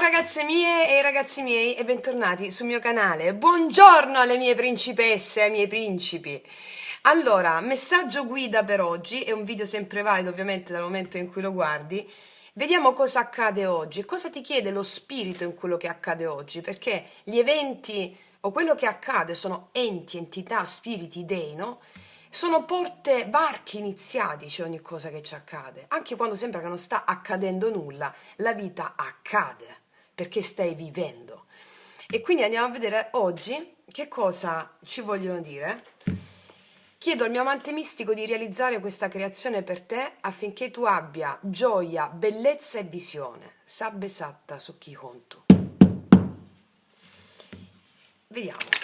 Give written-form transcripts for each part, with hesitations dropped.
ragazze mie e ragazzi miei e bentornati sul mio canale. Buongiorno alle mie principesse e ai miei principi. Allora, messaggio guida per oggi, è un video sempre valido ovviamente dal momento in cui lo guardi. Vediamo cosa accade oggi e cosa ti chiede lo spirito in quello che accade oggi, perché gli eventi o quello che accade sono enti, entità, spiriti, dei, no? Sono porte, varchi iniziatici ogni cosa che ci accade, anche quando sembra che non sta accadendo nulla, la vita accade, perché stai vivendo. E quindi andiamo a vedere oggi che cosa ci vogliono dire. Chiedo al mio amante mistico di realizzare questa creazione per te affinché tu abbia gioia, bellezza e visione. Sabbe satta su chi conto. Vediamo.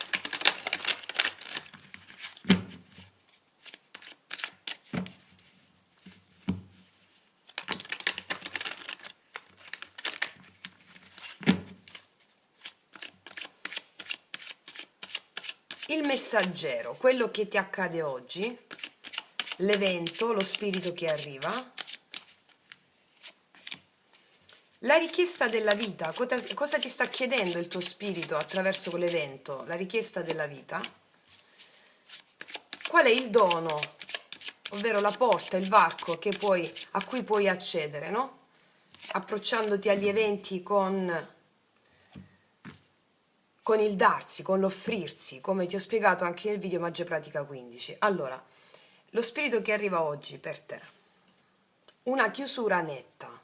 Il messaggero, quello che ti accade oggi, l'evento, lo spirito che arriva, la richiesta della vita, cosa ti sta chiedendo il tuo spirito attraverso quell'evento, la richiesta della vita, qual è il dono, ovvero la porta, il varco a cui puoi accedere, no? Approcciandoti agli eventi con il darsi, con l'offrirsi, come ti ho spiegato anche nel video Magia Pratica 15. Allora, lo spirito che arriva oggi per te, una chiusura netta.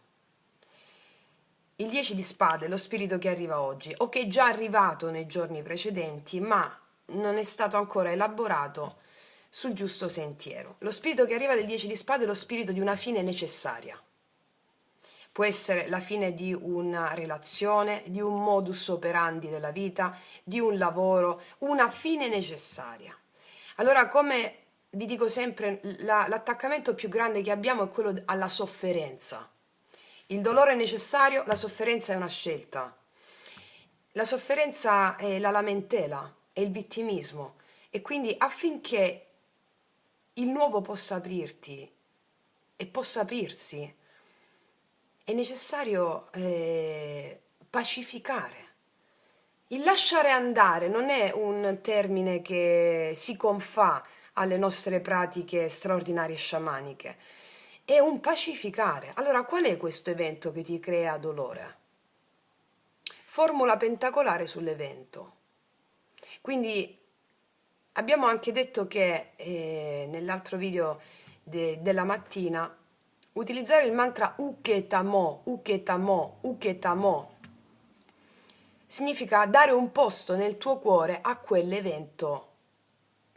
Il 10 di spade, lo spirito che arriva oggi, o che è già arrivato nei giorni precedenti, ma non è stato ancora elaborato sul giusto sentiero. Lo spirito che arriva del 10 di spade è lo spirito di una fine necessaria. Può essere la fine di una relazione, di un modus operandi della vita, di un lavoro, una fine necessaria. Allora, come vi dico sempre, l'attaccamento più grande che abbiamo è quello alla sofferenza. Il dolore è necessario, la sofferenza è una scelta. La sofferenza è la lamentela, è il vittimismo e quindi affinché il nuovo possa aprirti e possa aprirsi è necessario pacificare. Il lasciare andare non è un termine che si confà alle nostre pratiche straordinarie sciamaniche, è un pacificare. Allora, qual è questo evento che ti crea dolore? Formula pentacolare sull'evento. Quindi abbiamo anche detto che nell'altro video della mattina utilizzare il mantra Uketamo, Uketamo, Uketamo significa dare un posto nel tuo cuore a quell'evento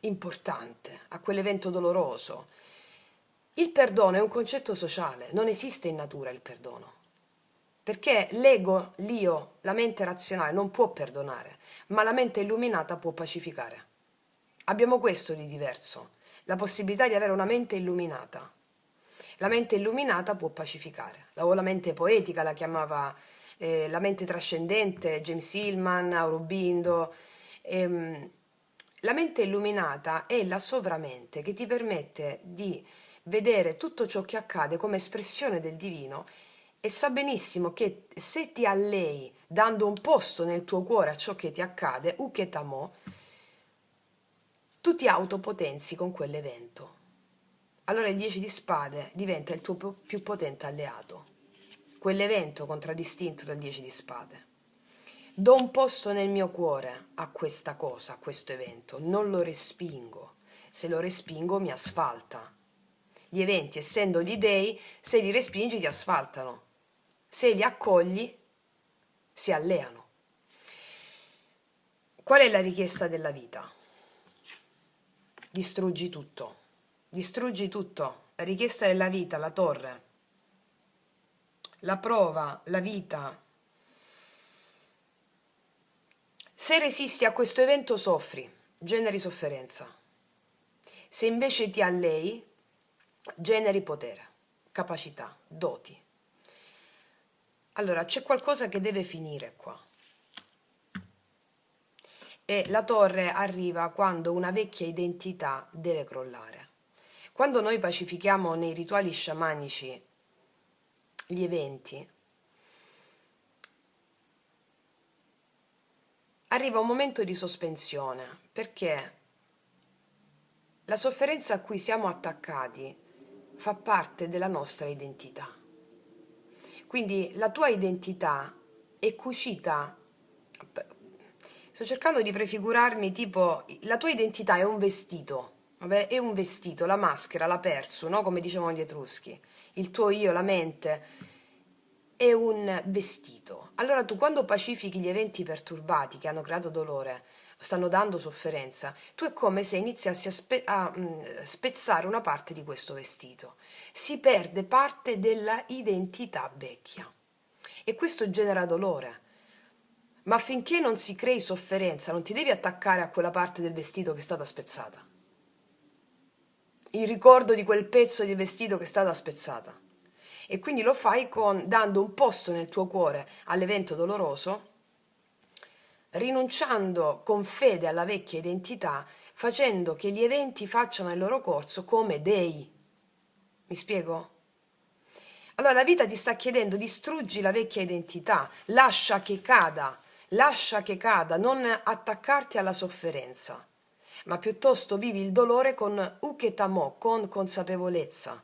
importante, a quell'evento doloroso. Il perdono è un concetto sociale, non esiste in natura il perdono, perché l'ego, l'io, la mente razionale non può perdonare, ma la mente illuminata può pacificare. Abbiamo questo di diverso, la possibilità di avere una mente illuminata. La mente illuminata può pacificare, o la mente poetica la chiamava la mente trascendente, James Hillman, Aurobindo. La mente illuminata è la sovramente che ti permette di vedere tutto ciò che accade come espressione del divino e sa benissimo che se ti allei dando un posto nel tuo cuore a ciò che ti accade, uketamo, tu ti autopotenzi con quell'evento. Allora il 10 di spade diventa il tuo più potente alleato, quell'evento contraddistinto dal 10 di spade. Do un posto nel mio cuore a questa cosa, a questo evento, non lo respingo. Se lo respingo mi asfalta. Gli eventi, essendo gli dei, se li respingi ti asfaltano. Se li accogli, si alleano. Qual è la richiesta della vita? Distruggi tutto. Distruggi tutto. La richiesta della vita, la torre, la prova, la vita. Se resisti a questo evento soffri, generi sofferenza. Se invece ti allei, generi potere, capacità, doti. Allora, c'è qualcosa che deve finire qua. E la torre arriva quando una vecchia identità deve crollare. Quando noi pacifichiamo nei rituali sciamanici gli eventi, arriva un momento di sospensione, perché la sofferenza a cui siamo attaccati fa parte della nostra identità. Quindi la tua identità è cucita. Sto cercando di prefigurarmi tipo, la tua identità è un vestito, vabbè, è un vestito, la maschera, la persu, no? Come dicevano gli Etruschi. Il tuo io, la mente, è un vestito. Allora tu quando pacifichi gli eventi perturbati che hanno creato dolore, stanno dando sofferenza, tu è come se iniziassi a spezzare una parte di questo vestito. Si perde parte della identità vecchia e questo genera dolore. Ma finché non si crei sofferenza, non ti devi attaccare a quella parte del vestito che è stata spezzata. Il ricordo di quel pezzo di vestito che è stata spezzata. E quindi lo fai dando un posto nel tuo cuore all'evento doloroso, rinunciando con fede alla vecchia identità, facendo che gli eventi facciano il loro corso come dei. Mi spiego? Allora la vita ti sta chiedendo: distruggi la vecchia identità, lascia che cada, non attaccarti alla sofferenza, ma piuttosto vivi il dolore con uketamo, con consapevolezza,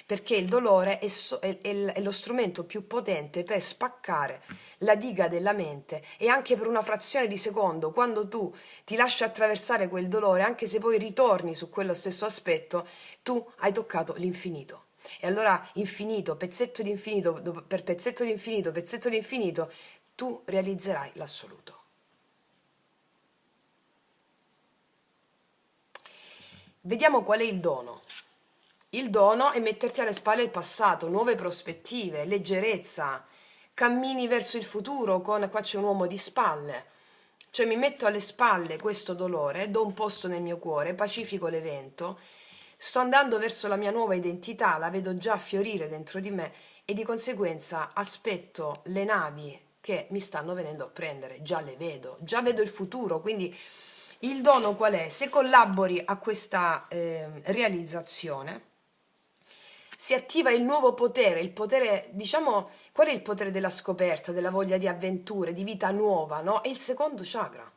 perché il dolore è lo strumento più potente per spaccare la diga della mente, e anche per una frazione di secondo, quando tu ti lasci attraversare quel dolore, anche se poi ritorni su quello stesso aspetto, tu hai toccato l'infinito. E allora infinito, pezzetto di infinito, per pezzetto di infinito, tu realizzerai l'assoluto. Vediamo qual è il dono. Il dono è metterti alle spalle il passato, nuove prospettive, leggerezza, cammini verso il futuro qua c'è un uomo di spalle. Cioè mi metto alle spalle questo dolore, do un posto nel mio cuore, pacifico l'evento, sto andando verso la mia nuova identità, la vedo già fiorire dentro di me e di conseguenza aspetto le navi che mi stanno venendo a prendere, già le vedo, già vedo il futuro, quindi il dono qual è? Se collabori a questa realizzazione, si attiva il nuovo potere, il potere, diciamo, qual è il potere della scoperta, della voglia di avventure, di vita nuova, no? È il secondo chakra.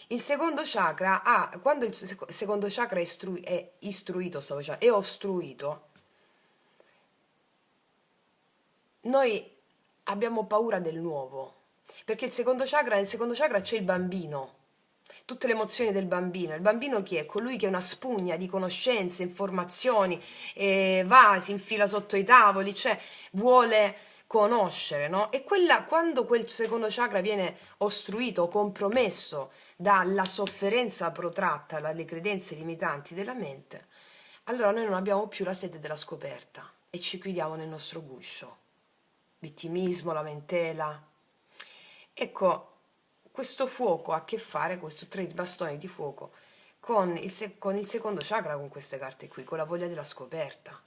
Il secondo chakra ha, quando il secondo chakra è istruito, è ostruito, noi abbiamo paura del nuovo, perché nel secondo chakra c'è il bambino, tutte le emozioni del bambino. Il bambino chi è? Colui che è una spugna di conoscenze, informazioni, va, si infila sotto i tavoli, cioè vuole conoscere, no? E quando quel secondo chakra viene ostruito, compromesso dalla sofferenza protratta, dalle credenze limitanti della mente, allora noi non abbiamo più la sete della scoperta e ci chiudiamo nel nostro guscio. Vittimismo, lamentela. Ecco, questo fuoco ha a che fare, questo tre bastoni di fuoco, con il secondo chakra, con queste carte qui, con la voglia della scoperta.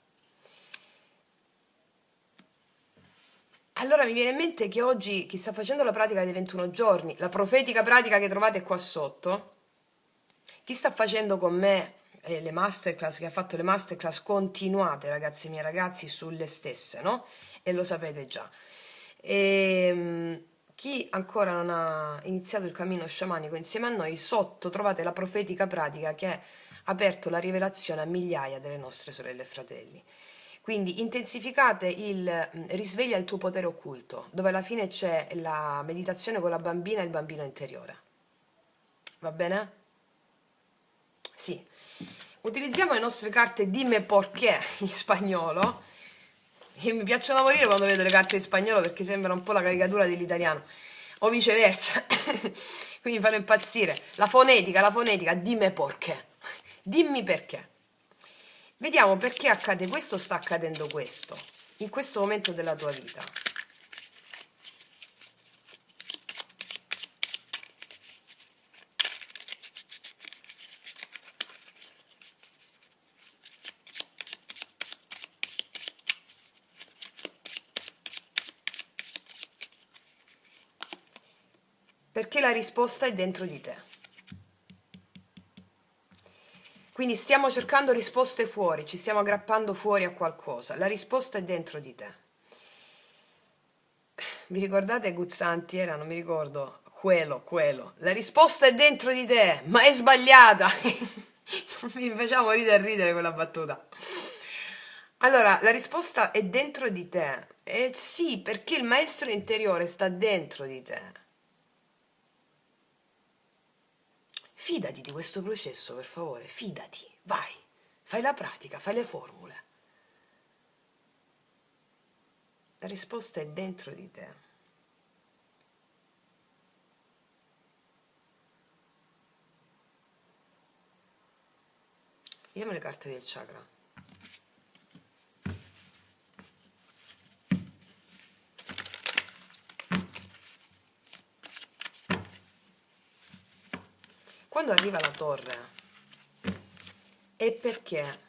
Allora mi viene in mente che oggi chi sta facendo la pratica dei 21 giorni, la profetica pratica che trovate qua sotto, chi sta facendo con me le masterclass, che ha fatto le masterclass, continuate ragazzi miei ragazzi sulle stesse, no? E lo sapete già. Chi ancora non ha iniziato il cammino sciamanico insieme a noi, sotto trovate la profetica pratica che ha aperto la rivelazione a migliaia delle nostre sorelle e fratelli. Quindi intensificate risveglia il tuo potere occulto, dove alla fine c'è la meditazione con la bambina e il bambino interiore. Va bene? Sì. Utilizziamo le nostre carte Dime Porqué in spagnolo. E mi piacciono da morire quando vedo le carte in spagnolo perché sembrano un po' la caricatura dell'italiano, o viceversa. Quindi mi fanno impazzire. La fonetica, Dime Porqué. Dimmi perché. Vediamo perché accade questo, sta accadendo questo, in questo momento della tua vita. Perché la risposta è dentro di te. Quindi stiamo cercando risposte fuori, ci stiamo aggrappando fuori a qualcosa. La risposta è dentro di te. Vi ricordate Guzzanti? Era, non mi ricordo quello. La risposta è dentro di te, ma è sbagliata. Mi facciamo ridere quella battuta. Allora, la risposta è dentro di te. Sì, perché il maestro interiore sta dentro di te. Fidati di questo processo, per favore, fidati, vai, fai la pratica, fai le formule. La risposta è dentro di te. Vediamo le carte del chakra. Quando arriva la torre è perché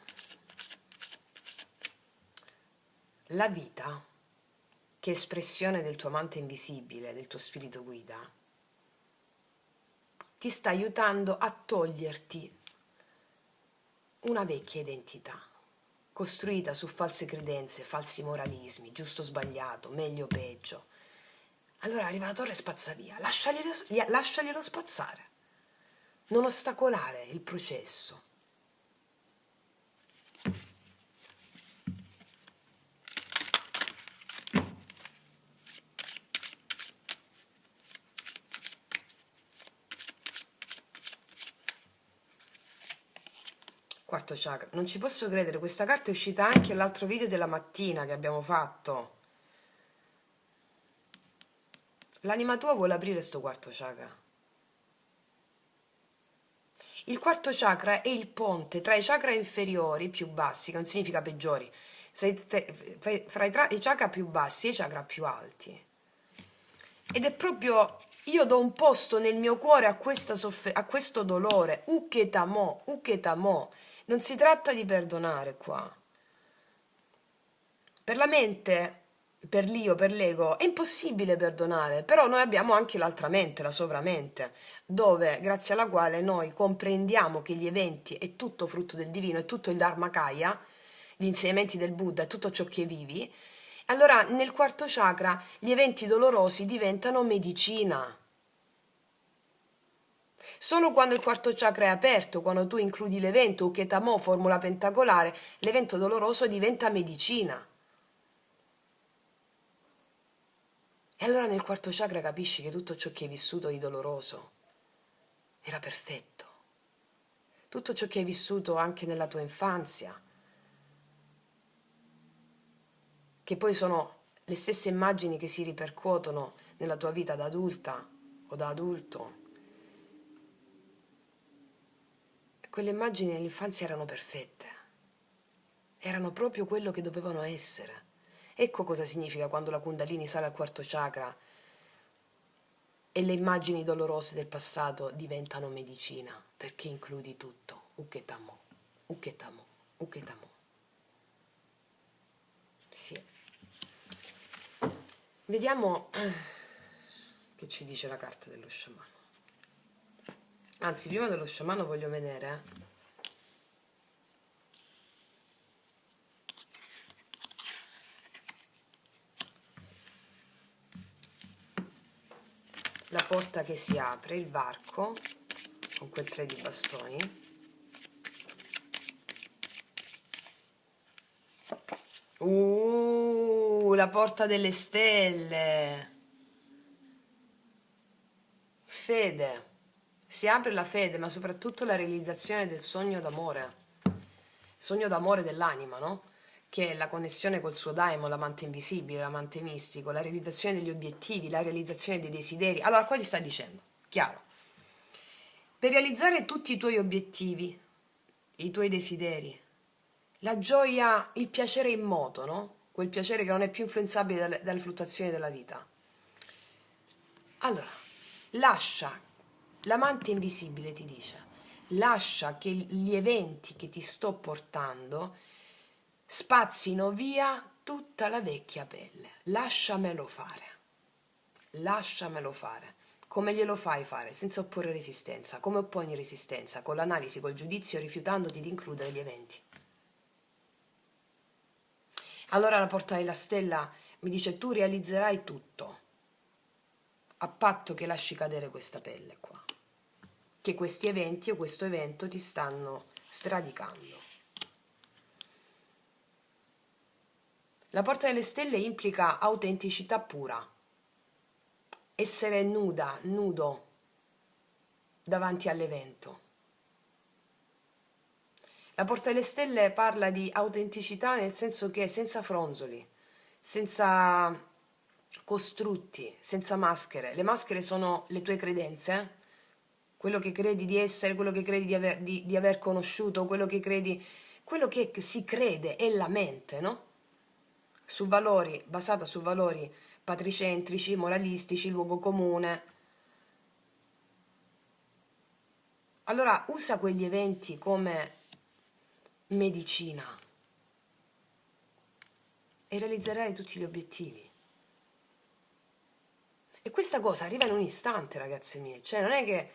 la vita, che è espressione del tuo amante invisibile, del tuo spirito guida, ti sta aiutando a toglierti una vecchia identità, costruita su false credenze, falsi moralismi, giusto o sbagliato, meglio o peggio. Allora arriva la torre e spazza via, lasciaglielo spazzare, non ostacolare il processo. Quarto chakra, non ci posso credere, questa carta è uscita anche nell'altro video della mattina che abbiamo fatto. L'anima tua vuole aprire sto quarto chakra. Il quarto chakra è il ponte tra i chakra inferiori, più bassi, che non significa peggiori, fra i chakra più bassi e i chakra più alti. Ed è proprio, io do un posto nel mio cuore a questo dolore, uketamo, uketamo. Non si tratta di perdonare qua. Per la mente, per l'io, per l'ego, è impossibile perdonare, però noi abbiamo anche l'altra mente, la sovramente, dove, grazie alla quale noi comprendiamo che gli eventi è tutto frutto del divino, è tutto il Dharmakaya, gli insegnamenti del Buddha, è tutto ciò che vivi. Allora, nel quarto chakra, gli eventi dolorosi diventano medicina. Solo quando il quarto chakra è aperto, quando tu includi l'evento Uketamo, formula pentacolare, l'evento doloroso diventa medicina. E allora nel quarto chakra capisci che tutto ciò che hai vissuto di doloroso era perfetto. Tutto ciò che hai vissuto anche nella tua infanzia, che poi sono le stesse immagini che si ripercuotono nella tua vita da adulta o da adulto. Quelle immagini nell'infanzia erano perfette, erano proprio quello che dovevano essere. Ecco cosa significa quando la Kundalini sale al quarto chakra e le immagini dolorose del passato diventano medicina, perché includi tutto. Uketamo, uketamo, uketamo. Sì. Vediamo che ci dice la carta dello sciamano. Anzi, prima dello sciamano voglio vedere la porta che si apre, il varco, con quel 3 di bastoni. La porta delle stelle. Fede. Si apre la fede, ma soprattutto la realizzazione del sogno d'amore. Sogno d'amore dell'anima, no? Che è la connessione col suo daimon, l'amante invisibile, l'amante mistico, la realizzazione degli obiettivi, la realizzazione dei desideri. Allora, qua ti sta dicendo, chiaro, per realizzare tutti i tuoi obiettivi, i tuoi desideri, la gioia, il piacere immoto, no? Quel piacere che non è più influenzabile dalle fluttuazioni della vita. Allora, lascia, l'amante invisibile ti dice, lascia che gli eventi che ti sto portando spazzino via tutta la vecchia pelle. Lasciamelo fare. Lasciamelo fare. Come glielo fai fare? Senza opporre resistenza. Come opponi resistenza? Con l'analisi, col giudizio, rifiutandoti di includere gli eventi. Allora la porta della stella mi dice tu realizzerai tutto. a patto che lasci cadere questa pelle qua, che questi eventi o questo evento ti stanno sradicando. La porta delle stelle implica autenticità pura, essere nuda, nudo davanti all'evento. La porta delle stelle parla di autenticità nel senso che senza fronzoli, senza costrutti, senza maschere. Le maschere sono le tue credenze, quello che credi di essere, quello che credi di aver conosciuto, quello che si crede è la mente, no? Su valori, basata su valori patricentrici, moralistici, luogo comune. Allora usa quegli eventi come medicina e realizzerai tutti gli obiettivi. E questa cosa arriva in un istante, ragazzi miei, cioè non è che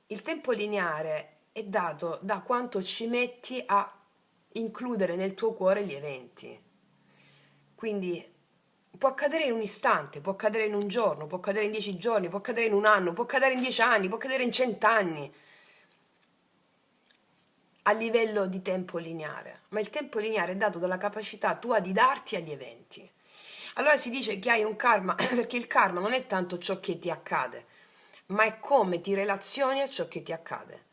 il tempo lineare è dato da quanto ci metti a includere nel tuo cuore gli eventi. Quindi può accadere in un istante, può accadere in un giorno, può accadere in 10 giorni, può accadere in un anno, può accadere in 10 anni, può accadere in 100 anni a livello di tempo lineare, ma il tempo lineare è dato dalla capacità tua di darti agli eventi. Allora si dice che hai un karma, perché il karma non è tanto ciò che ti accade, ma è come ti relazioni a ciò che ti accade.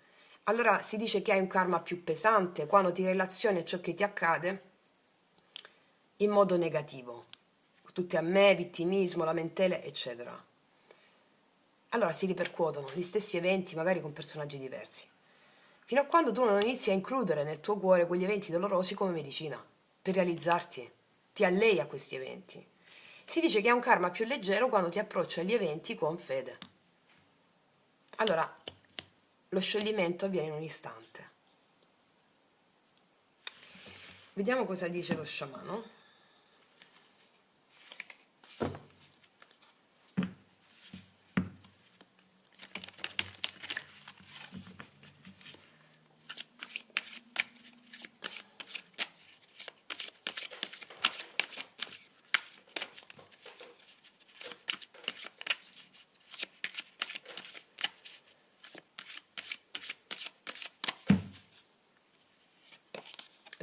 Allora si dice che hai un karma più pesante quando ti relazioni a ciò che ti accade in modo negativo. Tutti a me, vittimismo, lamentele, eccetera. Allora si ripercuotono gli stessi eventi, magari con personaggi diversi. Fino a quando tu non inizi a includere nel tuo cuore quegli eventi dolorosi come medicina, per realizzarti, ti allei a questi eventi. Si dice che hai un karma più leggero quando ti approcci agli eventi con fede. Allora, lo scioglimento avviene in un istante. Vediamo cosa dice lo sciamano.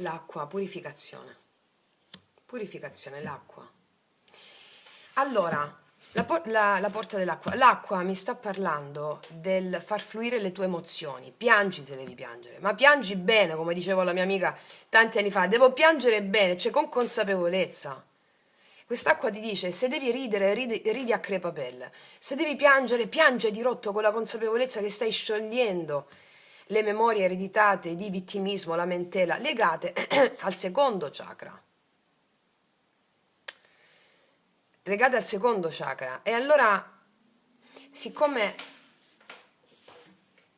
L'acqua, purificazione. Purificazione, l'acqua. Allora, la porta dell'acqua. L'acqua mi sta parlando del far fluire le tue emozioni. Piangi se devi piangere, ma piangi bene, come dicevo alla mia amica tanti anni fa. Devo piangere bene, cioè con consapevolezza. Quest'acqua ti dice, se devi ridere, ridi a crepapelle. Se devi piangere, piange di rotto con la consapevolezza che stai sciogliendo le memorie ereditate di vittimismo, lamentela, legate al secondo chakra. Legate al secondo chakra. E allora, siccome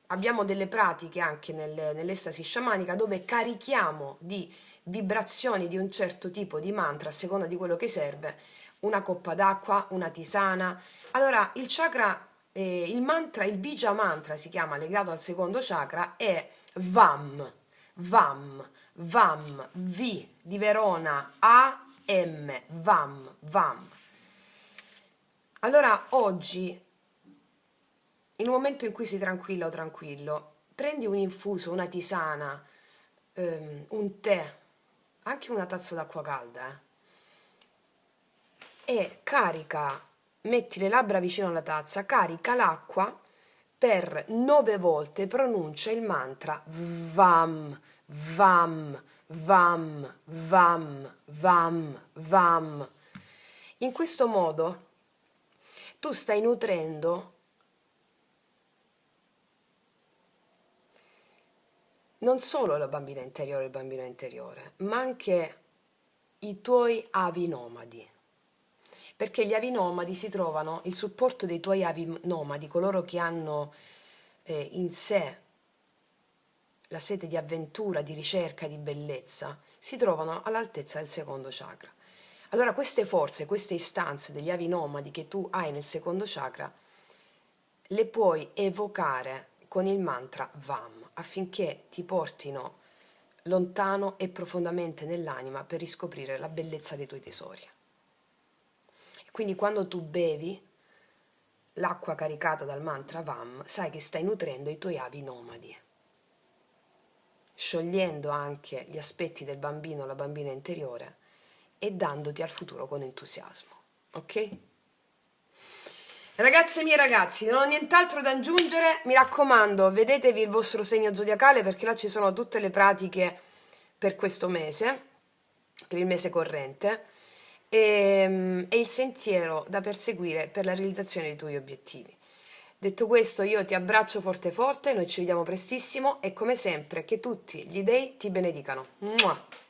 abbiamo delle pratiche anche nell'estasi sciamanica dove carichiamo di vibrazioni di un certo tipo di mantra a seconda di quello che serve, una coppa d'acqua, una tisana. Allora, il chakra, il mantra, il bija mantra si chiama, legato al secondo chakra, è VAM, VAM, VAM, V di Verona, A, M, VAM, VAM. Allora, oggi, in un momento in cui sei tranquilla o tranquillo, prendi un infuso, una tisana, un tè, anche una tazza d'acqua calda, e carica, metti le labbra vicino alla tazza, carica l'acqua per 9 volte, pronuncia il mantra VAM, VAM, VAM, VAM, VAM, VAM. In questo modo tu stai nutrendo non solo la bambina interiore e il bambino interiore, ma anche i tuoi avi nomadi. Perché gli avi nomadi si trovano, il supporto dei tuoi avi nomadi, coloro che hanno in sé la sete di avventura, di ricerca, di bellezza, si trovano all'altezza del secondo chakra. Allora queste forze, queste istanze degli avi nomadi che tu hai nel secondo chakra, le puoi evocare con il mantra VAM affinché ti portino lontano e profondamente nell'anima per riscoprire la bellezza dei tuoi tesori. Quindi quando tu bevi l'acqua caricata dal mantra Vam, sai che stai nutrendo i tuoi avi nomadi, sciogliendo anche gli aspetti del bambino o la bambina interiore e dandoti al futuro con entusiasmo. Ok? Ragazze mie ragazzi, non ho nient'altro da aggiungere, mi raccomando, vedetevi il vostro segno zodiacale perché là ci sono tutte le pratiche per questo mese, per il mese corrente, e il sentiero da perseguire per la realizzazione dei tuoi obiettivi. Detto questo, io ti abbraccio forte forte, noi ci vediamo prestissimo e come sempre che tutti gli dei ti benedicano. Mua!